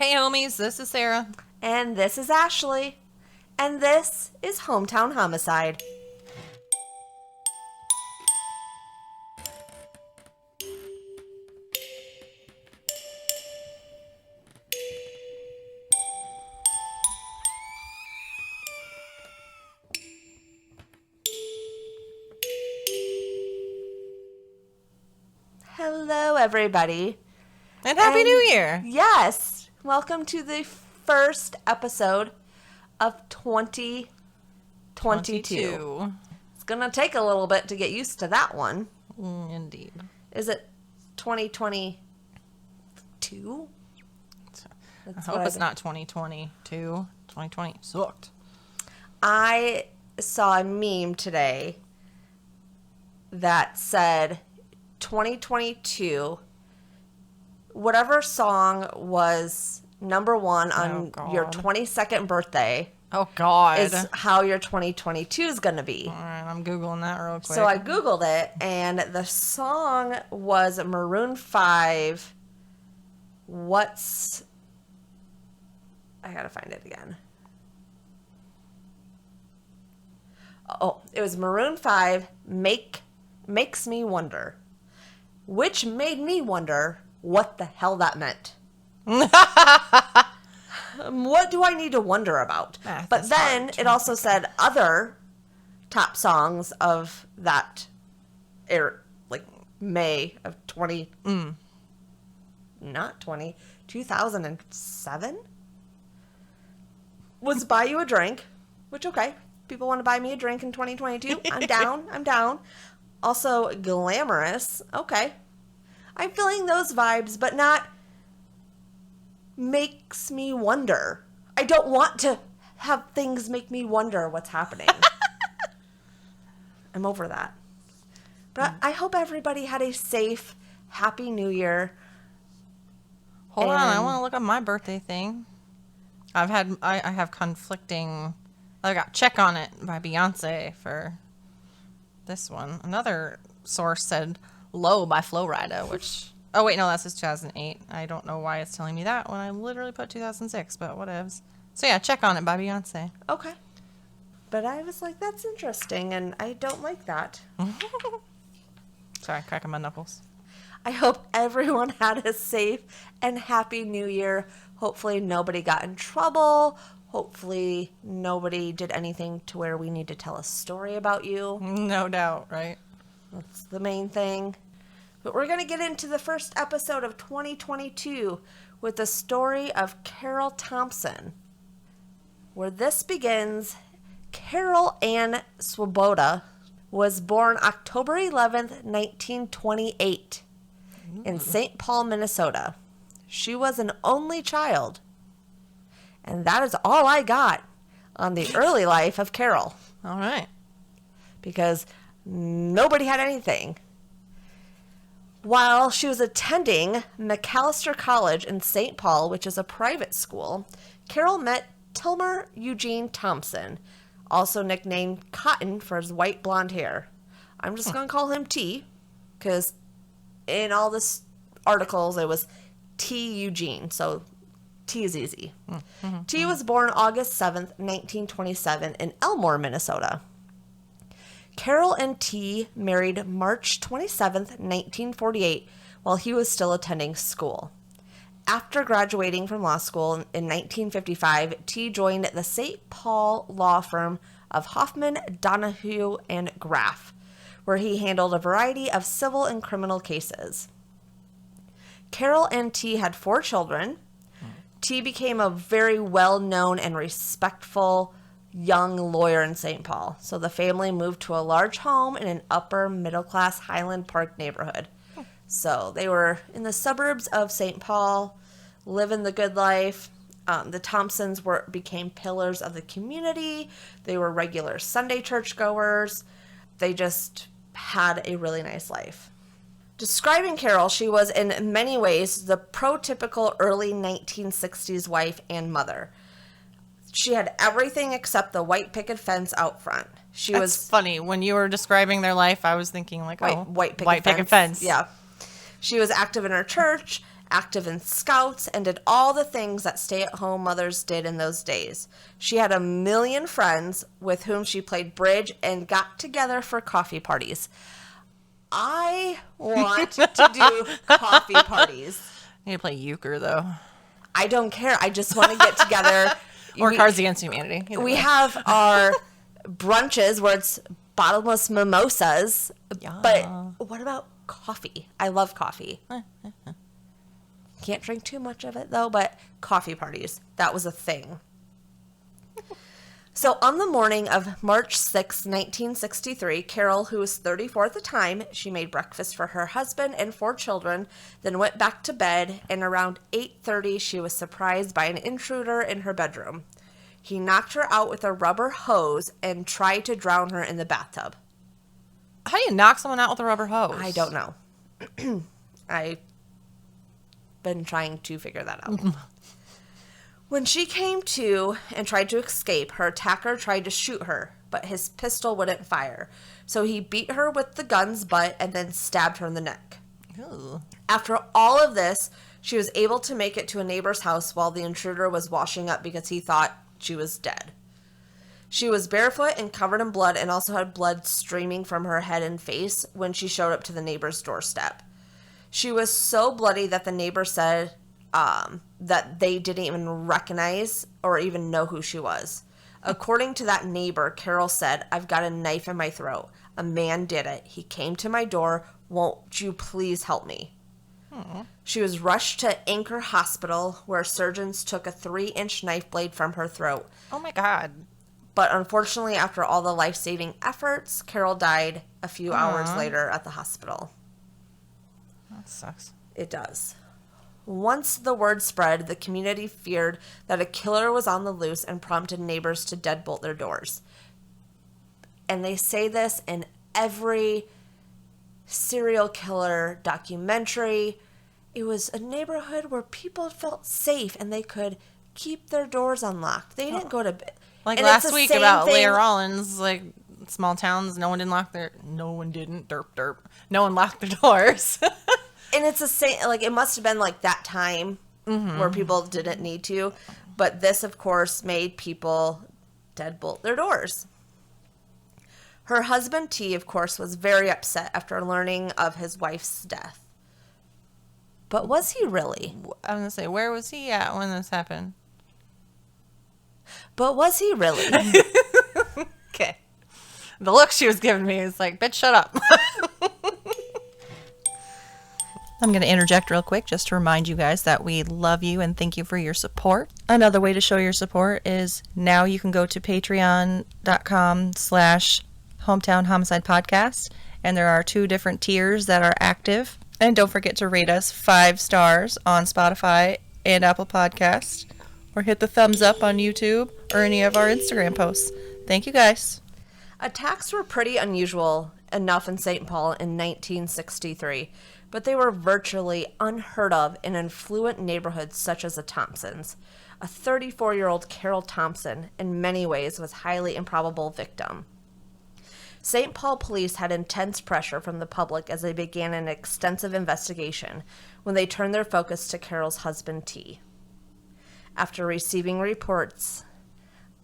Hey homies, this is Sarah. And this is Ashley. And this is Hometown Homicide. Hello, everybody. And Happy New Year. Yes. Welcome to the first episode of 2022. It's going to take a little bit to get used to that one. Indeed. Is it 2022? I hope it's not 2022. 2020 sucked. I saw a meme today that said 2022, whatever song was number one on your 22nd birthday. Oh, God. Is how your 2022 is going to be. All right, I'm Googling that real quick. So I Googled it, and the song was Maroon 5. I got to find it again. Oh, it was Maroon 5, Makes Me Wonder. Which made me wonder what the hell that meant. What do I need to wonder about? But then it also said other top songs of that era, like May of 2007 was Buy You a Drink, which, okay, people want to buy me a drink in 2022. I'm down. Also, Glamorous. Okay. I'm feeling those vibes, but not Makes Me Wonder. I don't want to have things make me wonder what's happening. I'm over that. But I hope everybody had a safe, happy New Year. Hold on, I want to look up my birthday thing. I have conflicting. I got Check on It by Beyonce for this one. Another source said Low by Flo Rida, which... Oh, wait, no, that's just 2008. I don't know why it's telling me that when I literally put 2006, but whatevs. So, yeah, Check on It by Beyonce. Okay. But I was like, that's interesting, and I don't like that. Sorry, cracking my knuckles. I hope everyone had a safe and happy New Year. Hopefully nobody got in trouble. Hopefully nobody did anything to where we need to tell a story about you. No doubt, right? That's the main thing. But we're going to get into the first episode of 2022 with the story of Carol Thompson. Where this begins, Carol Ann Swoboda was born October 11th, 1928 in St. Paul, Minnesota. She was an only child. And that is all I got on the early life of Carol. All right. Because nobody had anything. While she was attending McAllister College in St. Paul, which is a private school, Carol met Tilmer Eugene Thompson, also nicknamed Cotton for his white blonde hair. I'm just going to call him T, because in all this articles it was T. Eugene, so T is easy. T was born August 7th, 1927 in Elmore, Minnesota. Carol and T married March 27th, 1948, while he was still attending school. After graduating from law school in 1955, T joined the St. Paul law firm of Hoffman, Donahue, and Graff, where he handled a variety of civil and criminal cases. Carol and T had 4 children. T became a very well-known and respectful young lawyer in St. Paul. So the family moved to a large home in an upper middle-class Highland Park neighborhood. So they were in the suburbs of St. Paul, living the good life. The Thompsons became pillars of the community. They were regular Sunday churchgoers. They just had a really nice life. Describing Carol, she was in many ways the prototypical early 1960s wife and mother. She had everything except the white picket fence out front. That's funny. When you were describing their life, I was thinking like, white picket fence. Yeah. She was active in her church, active in scouts, and did all the things that stay-at-home mothers did in those days. She had 1 million friends with whom she played bridge and got together for coffee parties. I want to do coffee parties. You need to play euchre, though. I don't care. I just want to get together. Or Cards Against Humanity. We have our brunches where it's bottomless mimosas. Yeah. But what about coffee? I love coffee. Can't drink too much of it, though, but coffee parties. That was a thing. So on the morning of March 6, 1963, Carol, who was 34 at the time, she made breakfast for her husband and 4 children, then went back to bed, and around 8:30 she was surprised by an intruder in her bedroom. He knocked her out with a rubber hose and tried to drown her in the bathtub. How do you knock someone out with a rubber hose? I don't know. I've been trying to figure that out. When she came to and tried to escape, her attacker tried to shoot her, but his pistol wouldn't fire. So he beat her with the gun's butt and then stabbed her in the neck. Ooh. After all of this, she was able to make it to a neighbor's house while the intruder was washing up because he thought she was dead. She was barefoot and covered in blood and also had blood streaming from her head and face when she showed up to the neighbor's doorstep. She was so bloody that the neighbor said that they didn't even recognize or even know who she was. According to that neighbor, Carol said, "I've got a knife in my throat. A man did it. He came to my door. Won't you please help me?" She was rushed to Anchor Hospital, where surgeons took a 3-inch knife blade from her throat. Oh, my God. But unfortunately, after all the life-saving efforts, Carol died a few hours later at the hospital. That sucks. It does. Once the word spread, the community feared that a killer was on the loose and prompted neighbors to deadbolt their doors. And they say this in every serial killer documentary. It was a neighborhood where people felt safe and they could keep their doors unlocked. They didn't go to bed. Like And last it's the week same about thing- Leah Rollins, like small towns, no one didn't, derp, derp. No one locked their doors. And it's the same, like, it must have been like that time where people didn't need to. But this, of course, made people deadbolt their doors. Her husband, T, of course, was very upset after learning of his wife's death. But was he really? I'm going to say, where was he at when this happened? But was he really? Okay. The look she was giving me is like, bitch, shut up. I'm going to interject real quick just to remind you guys that we love you and thank you for your support. Another way to show your support is now you can go to patreon.com/Hometown Homicide Podcast, and there are 2 different tiers that are active. And don't forget to rate us 5 stars on Spotify and Apple Podcasts, or hit the thumbs up on YouTube or any of our Instagram posts. Thank you, guys. Attacks were pretty unusual enough in St. Paul in 1963, but they were virtually unheard of in affluent neighborhoods such as the Thompsons. A 34-year-old Carol Thompson, in many ways, was a highly improbable victim. St. Paul police had intense pressure from the public as they began an extensive investigation when they turned their focus to Carol's husband, T. After receiving reports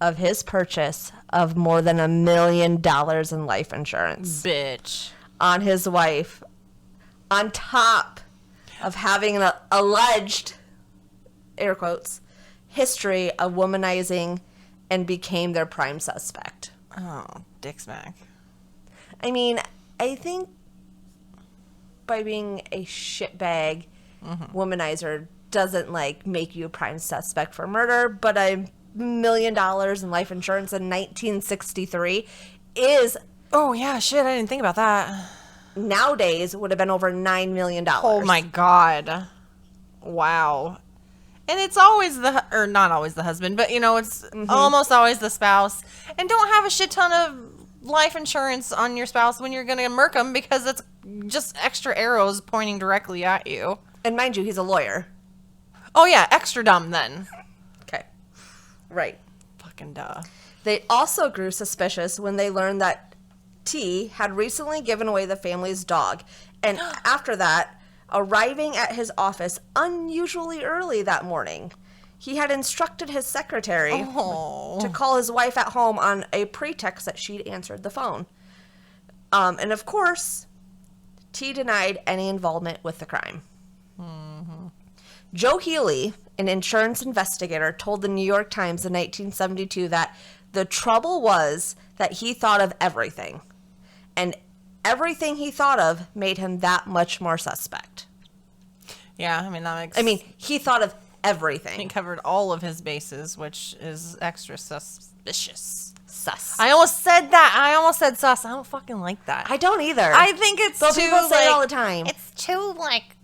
of his purchase of more than $1 million in life insurance Bitch. on his wife, on top of having an alleged, air quotes, history of womanizing, and became their prime suspect. Oh, dick smack. I mean, I think by being a shitbag womanizer doesn't, like, make you a prime suspect for murder, but $1 million in life insurance in 1963 is... Oh, yeah, shit, I didn't think about that. Nowadays would have been over $9 million. Oh, my God. Wow. And it's always or not always the husband, but, you know, it's almost always the spouse. And don't have a shit ton of life insurance on your spouse when you're going to murk them because it's just extra arrows pointing directly at you. And mind you, he's a lawyer. Oh, yeah, extra dumb then. Okay. Right. Fucking duh. They also grew suspicious when they learned that T had recently given away the family's dog. And after that, arriving at his office unusually early that morning. He had instructed his secretary to call his wife at home on a pretext that she'd answered the phone. And of course, T denied any involvement with the crime. Joe Healy, an insurance investigator, told the New York Times in 1972 that the trouble was that he thought of everything. And everything he thought of made him that much more suspect. Yeah, I mean, that makes... he thought of everything. He covered all of his bases, which is extra suspicious. Sus. I almost said that. I almost said sus. I don't fucking like that. I don't either. I think it's but too, people say it all the like, time. it's too, like,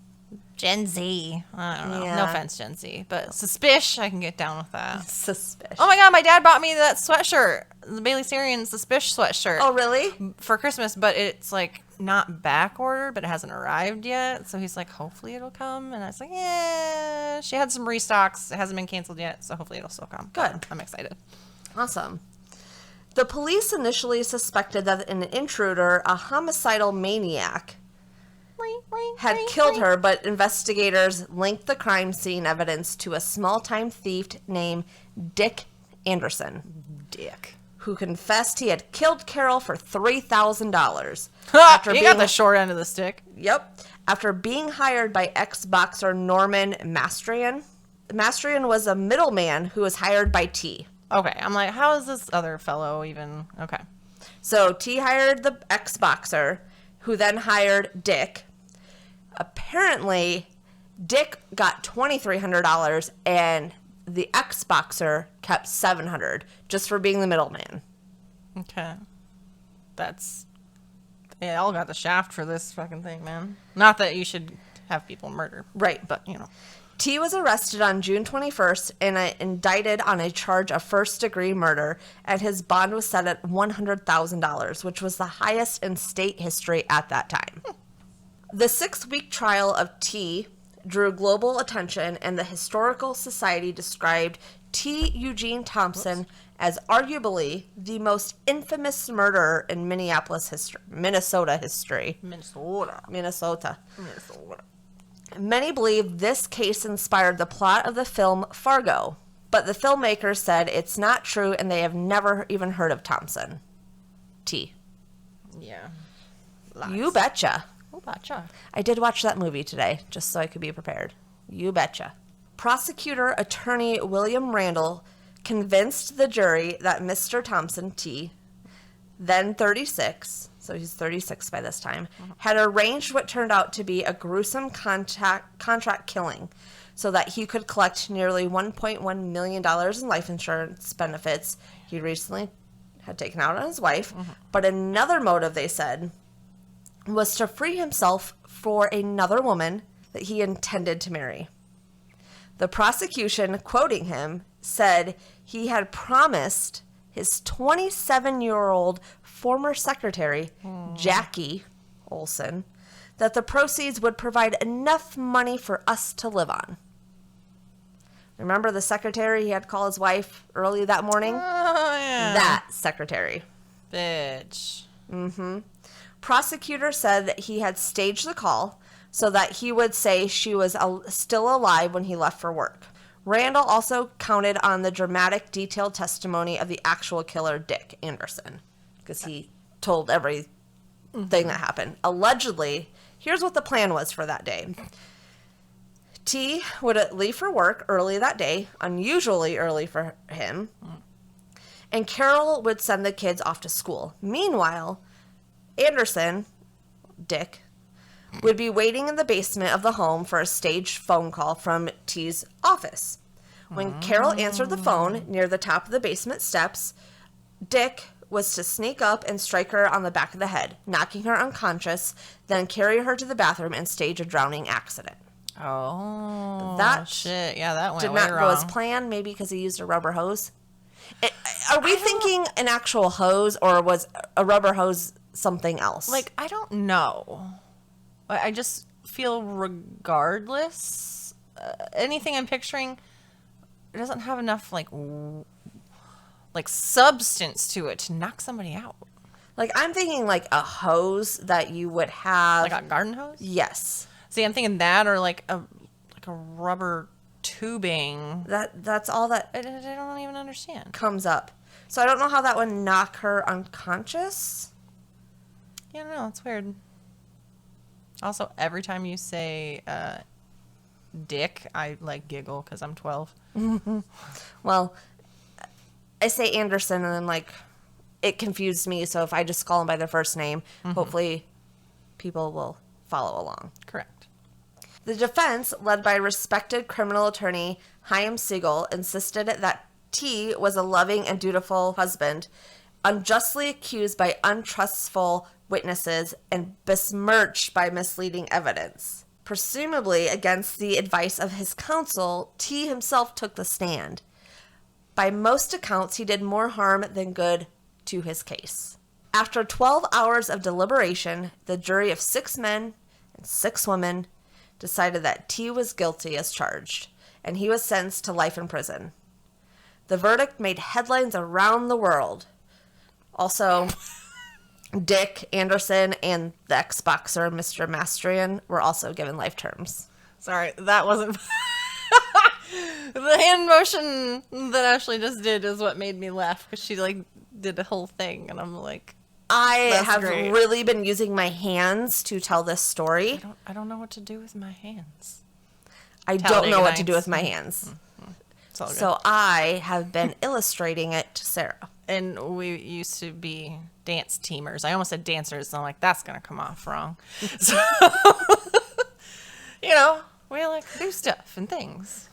Gen Z. I don't know. Yeah. No offense, Gen Z. But suspish, I can get down with that. Suspicious. Oh my god, my dad bought me that sweatshirt. The Bailey Sarian Suspish sweatshirt. Oh, really? For Christmas, but it's, like, not back ordered, but it hasn't arrived yet. So he's like, hopefully it'll come. And I was like, yeah. She had some restocks. It hasn't been canceled yet, so hopefully it'll still come. Good. I'm excited. Awesome. The police initially suspected that an intruder, a homicidal maniac, had killed her, but investigators linked the crime scene evidence to a small-time thief named Dick Anderson. Dick. Who confessed he had killed Carol for $3,000. You got the short end of the stick. Yep. After being hired by ex-boxer Norman Mastrian. Mastrian was a middleman who was hired by T. Okay, I'm like, how is this other fellow even... Okay. So T hired the ex-boxer, who then hired Dick. Apparently, Dick got $2,300, and the ex-boxer kept $700 just for being the middleman. Okay. That's... They all got the shaft for this fucking thing, man. Not that you should have people murder. Right. But, you know. T was arrested on June 21st and indicted on a charge of first-degree murder, and his bond was set at $100,000, which was the highest in state history at that time. The 6-week trial of T drew global attention, and the Historical Society described T. Eugene Thompson as arguably the most infamous murderer in Minnesota history. Minnesota. Many believe this case inspired the plot of the film Fargo, but the filmmakers said it's not true and they have never even heard of Thompson. T. Yeah. You betcha. Oh, betcha. I did watch that movie today, just so I could be prepared. You betcha. Prosecutor attorney William Randall convinced the jury that Mr. Thompson, T., then 36, so he's 36 by this time, had arranged what turned out to be a gruesome contract killing so that he could collect nearly $1.1 million in life insurance benefits he recently had taken out on his wife. But another motive, they said, was to free himself for another woman that he intended to marry. The prosecution, quoting him, said he had promised his 27-year-old former secretary, Jackie Olson, that the proceeds would provide enough money for us to live on. Remember the secretary he had called his wife early that morning? Oh, yeah. That secretary. Bitch. Prosecutor said that he had staged the call so that he would say she was still alive when he left for work. Randall also counted on the dramatic, detailed testimony of the actual killer, Dick Anderson, because he told everything that happened. Allegedly, here's what the plan was for that day. T would leave for work early that day, unusually early for him, and Carol would send the kids off to school. Meanwhile, Anderson, Dick, would be waiting in the basement of the home for a staged phone call from T's office. When Carol answered the phone near the top of the basement steps, Dick was to sneak up and strike her on the back of the head, knocking her unconscious, then carry her to the bathroom and stage a drowning accident. Oh, that shit. Yeah, that went did way not wrong. go as planned, maybe because he used a rubber hose. Are we thinking an actual hose, or was a rubber hose something else? Like, I don't know. I just feel regardless, anything I'm picturing, it doesn't have enough, like substance to it to knock somebody out. Like, I'm thinking like a hose that you would have. Like a garden hose? Yes. See, I'm thinking that or like a rubber tubing. That's all that I don't even understand. comes up. So I don't know how that would knock her unconscious. Yeah, I don't know. It's weird. Also, every time you say dick, I like giggle because I'm 12. Well, I say Anderson and then like it confused me. So if I just call them by their first name, hopefully people will follow along. Correct. The defense, led by respected criminal attorney Chaim Siegel, insisted that T was a loving and dutiful husband, unjustly accused by untrustful witnesses and besmirched by misleading evidence. Presumably against the advice of his counsel, T himself took the stand. By most accounts, he did more harm than good to his case. After 12 hours of deliberation, the jury of 6 men and 6 women decided that T was guilty as charged, and he was sentenced to life in prison. The verdict made headlines around the world. Also, Dick Anderson and the ex-boxer Mr. Mastrian were also given life terms. Sorry, that wasn't... The hand motion that Ashley just did is what made me laugh because she like did a whole thing, and I'm like, I that's have great. really been using my hands to tell this story. I don't know what to do with my hands. I don't Talladega know what to do Nights. with my hands. It's all good. So I have been illustrating it to Sarah. And we used to be dance teamers. I almost said dancers, and I'm like, that's gonna come off wrong. So, you know, we like do stuff and things.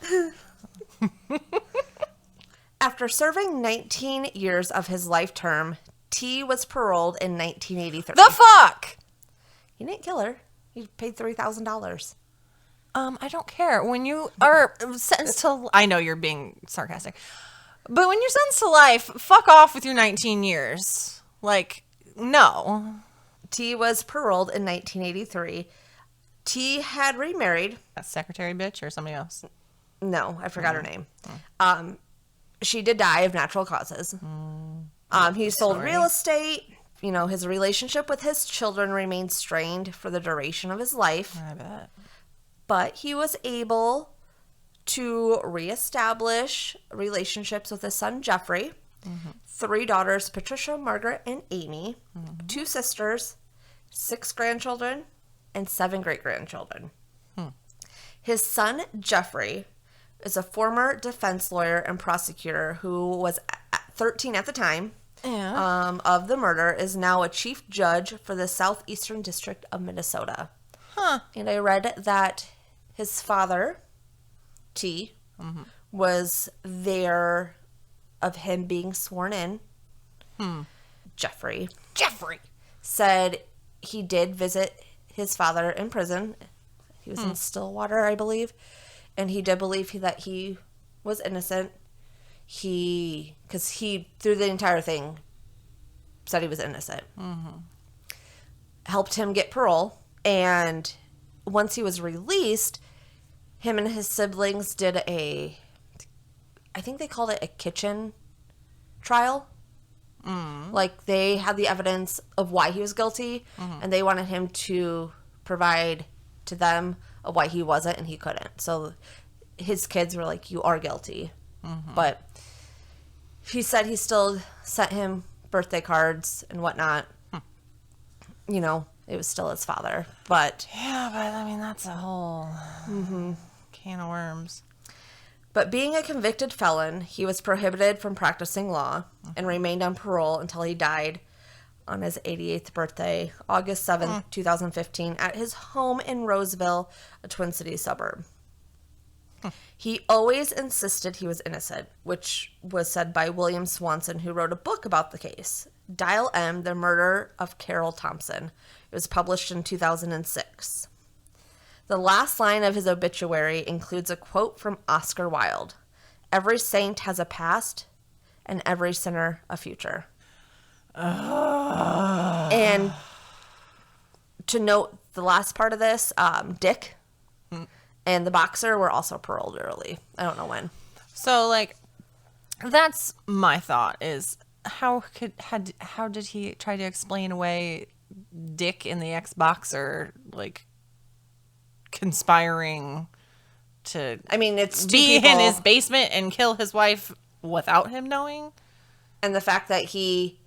After serving 19 years of his life term, T was paroled in 1983. The fuck? He didn't kill her. He paid $3,000. I don't care. When you are sentenced to... I know you're being sarcastic. But when you're sentenced to life, fuck off with your 19 years. Like, no. T was paroled in 1983. T had remarried. That secretary bitch or somebody else? No, I forgot her name. She did die of natural causes. He sold Sorry. real estate. You know, his relationship with his children remained strained for the duration of his life. I bet. But he was able to reestablish relationships with his son, Jeffrey, 3 daughters, Patricia, Margaret, and Amy, 2 sisters, 6 grandchildren, and 7 great-grandchildren. His son, Jeffrey, is a former defense lawyer and prosecutor who was 13 at the time of the murder, is now a chief judge for the Southeastern District of Minnesota. And I read that his father, T, was there of him being sworn in. Jeffrey said he did visit his father in prison. He was in Stillwater, I believe. And he did believe that he was innocent. Because he, through the entire thing, said he was innocent. Helped him get parole. And once he was released, him and his siblings did I think they called it a kitchen trial. Like, they had the evidence of why he was guilty, and they wanted him to provide to them of why he wasn't, and he couldn't. So his kids were like, you are guilty. But he said he still sent him birthday cards and whatnot. You know, it was still his father. But Yeah, but I mean, that's a whole can of worms. But being a convicted felon, he was prohibited from practicing law and remained on parole until he died on his 88th birthday, August 7th, 2015, at his home in Roseville, a Twin Cities suburb. He always insisted he was innocent, which was said by William Swanson, who wrote a book about the case, Dial M, The Murder of Carol Thompson. It was published in 2006. The last line of his obituary includes a quote from Oscar Wilde. Every saint has a past, and every sinner a future. And to note the last part of this, Dick and the boxer were also paroled early. I don't know when. So, like, that's my thought is how did he try to explain away Dick and the ex-boxer, like, conspiring to I mean, it's two be people, in his basement and kill his wife without him knowing. and the fact that he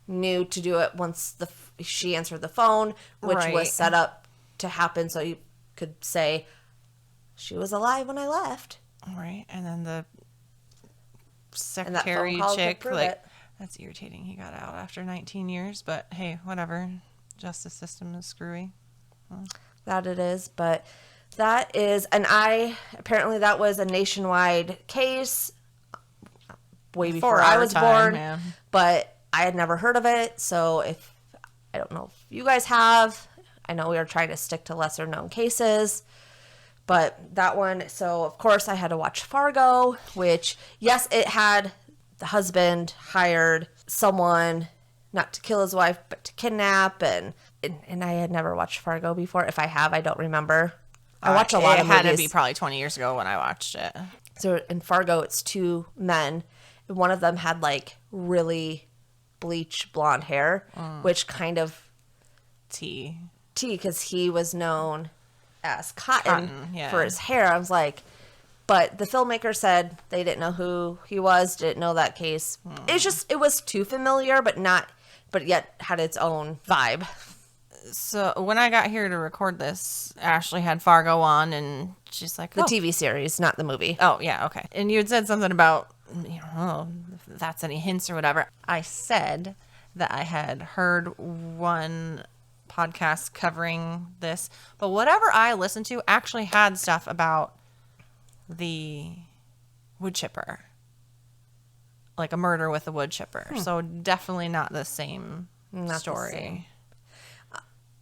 knew to do it once she answered the phone, which Right. was set up to happen so you could say, she was alive when I left. Right. And then the And that phone secretary call could chick, prove like, it. that's irritating. He got out after 19 years, but hey, whatever. Justice system is screwy. That it is, but that is, and apparently that was a nationwide case way before I our was time, born, yeah. but I had never heard of it, so I don't know if you guys have. I know we are trying to stick to lesser known cases, but that one, so of course I had to watch Fargo, which, yes, it had the husband hired someone not to kill his wife, but to kidnap, and I had never watched Fargo before. If I have, I don't remember. I watch a lot of movies. It had to be probably 20 years ago when I watched it. So in Fargo, it's two men. And one of them had like really bleach blonde hair, which kind of T. because he was known as Cotton, yeah. for his hair. I was like, but the filmmaker said they didn't know who he was, didn't know that case. It was too familiar, but yet had its own vibe. So when I got here to record this, Ashley had Fargo on, and she's like, The TV series, not the movie. Oh, yeah, okay. And you had said something about, if that's any hints or whatever. I said that I had heard one podcast covering this, but whatever I listened to actually had stuff about the wood chipper. Like a murder with a wood chipper. So definitely not the same Not the story. same.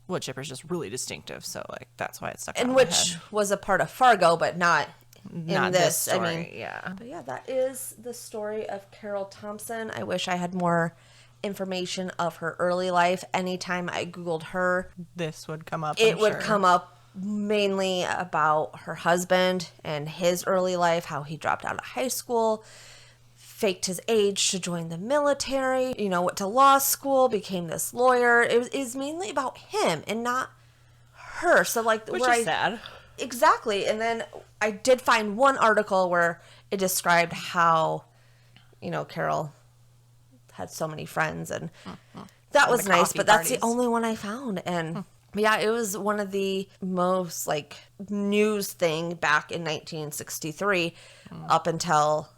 Wood chipper's just really distinctive, so like that's why it stuck out And in my which head. was a part of Fargo, but not in Not this. story, I mean, yeah. But yeah, that is the story of Carol Thompson. I wish I had more information of her early life. Anytime I Googled her, This would come up. it I'm would sure. come up mainly about her husband and his early life, how he dropped out of high school, faked his age to join the military, went to law school, became this lawyer. It is mainly about him and not her. So like, Which is sad. Exactly. And then I did find one article where it described how, Carol had so many friends, and that was the nice, coffee but that's the parties. only one I found. And yeah, it was one of the most like news thing back in 1963 up until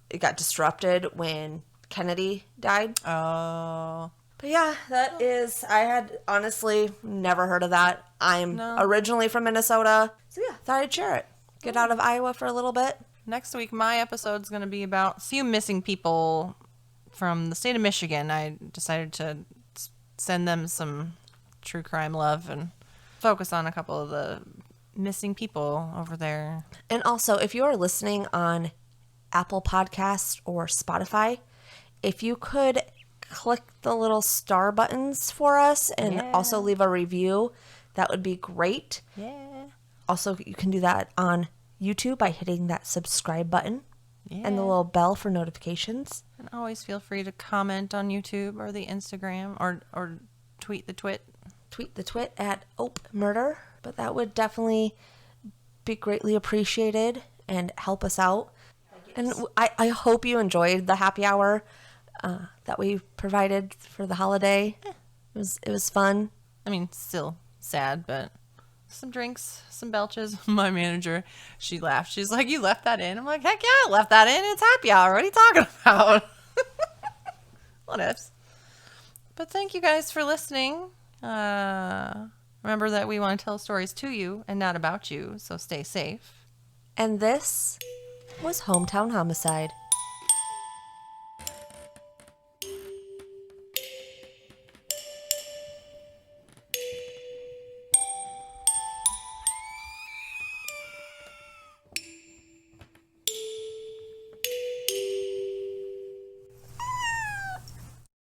it got disrupted when Kennedy died. Oh. But yeah, that is, I had honestly never heard of that. I'm originally from Minnesota. So yeah, thought I'd share it. Get out of Iowa for a little bit. Next week, my episode's going to be about a few missing people from the state of Michigan. I decided to send them some true crime love and focus on a couple of the missing people over there. And also, if you are listening on Apple Podcasts or Spotify, if you could click the little star buttons for us and also leave a review, that would be great. Yeah. Also, you can do that on YouTube by hitting that subscribe button and the little bell for notifications. And always feel free to comment on YouTube or the Instagram or tweet the twit. Tweet the twit at OpeMurder, but that would definitely be greatly appreciated and help us out. And I hope you enjoyed the happy hour that we provided for the holiday. It was fun. I mean, still sad, but some drinks, some belches. My manager, she laughed. She's like, "You left that in?" I'm like, "Heck yeah, I left that in. It's happy hour. What are you talking about?" What ifs? But thank you guys for listening. Remember that we want to tell stories to you and not about you, so stay safe. And this was Hometown Homicide.